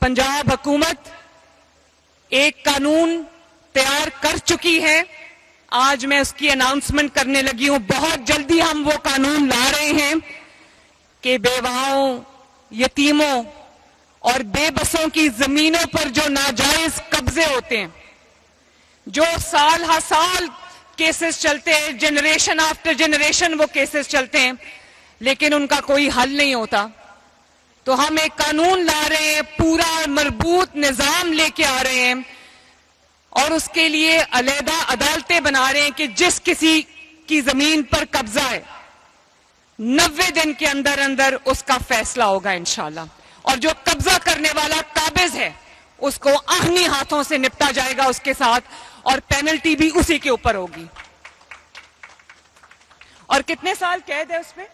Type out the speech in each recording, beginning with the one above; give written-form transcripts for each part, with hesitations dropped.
पंजाब हुकूमत एक कानून तैयार कर चुकी है। आज मैं उसकी अनाउंसमेंट करने लगी हूं। बहुत जल्दी हम वो कानून ला रहे हैं कि बेवाओं, यतीमों और बेबसों की जमीनों पर जो नाजायज कब्जे होते हैं, जो साल हर साल केसेस चलते हैं, जनरेशन आफ्टर जनरेशन वो केसेस चलते हैं, लेकिन उनका कोई हल नहीं होता, तो हम एक कानून ला रहे हैं, पूरा मजबूत निजाम लेके आ रहे हैं और उसके लिए अलहदा अदालतें बना रहे हैं कि जिस किसी की जमीन पर कब्जा है 90 दिन के अंदर अंदर उसका फैसला होगा इंशाल्लाह, और जो कब्जा करने वाला काबिज है उसको आहनी हाथों से निपटा जाएगा उसके साथ, और पेनल्टी भी उसी के ऊपर होगी। और कितने साल कैद है उसपे?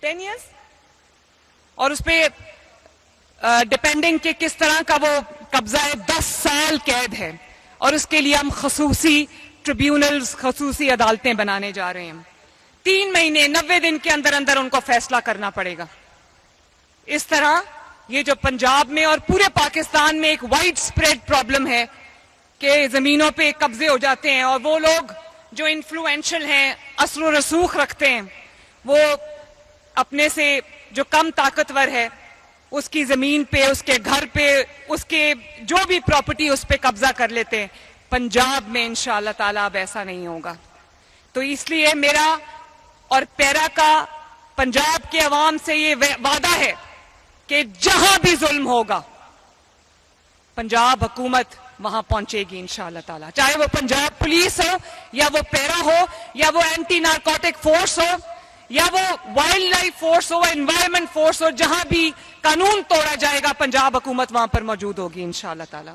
10 years। और उसपे डिपेंडिंग के किस तरह का वो कब्जा है 10 साल कैद है, और उसके लिए हम खसूसी ट्रिब्यूनल्स, खसूसी अदालतें बनाने जा रहे हैं। 3 महीने 90 दिन के अंदर अंदर उनको फैसला करना पड़ेगा। इस तरह ये जो पंजाब में और पूरे पाकिस्तान में एक वाइड स्प्रेड प्रॉब्लम है कि जमीनों पे कब्जे हो जाते हैं, और वो लोग जो इन्फ्लुएंशियल हैं, असर और रसूख रखते हैं, वो अपने से जो कम ताकतवर है उसकी जमीन पे, उसके घर पे, उसके जो भी प्रॉपर्टी उस पे कब्जा कर लेते हैं। पंजाब में इंशाअल्लाह ताला अब ऐसा नहीं होगा। तो इसलिए मेरा और पैरा का पंजाब के अवाम से ये वादा है कि जहां भी जुल्म होगा पंजाब हुकूमत वहां पहुंचेगी इंशाअल्लाह ताला, चाहे वो पंजाब पुलिस हो, या वो पैरा हो, या वो एंटी नारकोटिक फोर्स हो, या वो वाइल्ड लाइफ फोर्स हो, एनवायरमेंट फोर्स हो। जहां भी कानून तोड़ा जाएगा पंजाब हुकूमत वहां पर मौजूद होगी इंशाअल्लाह ताला।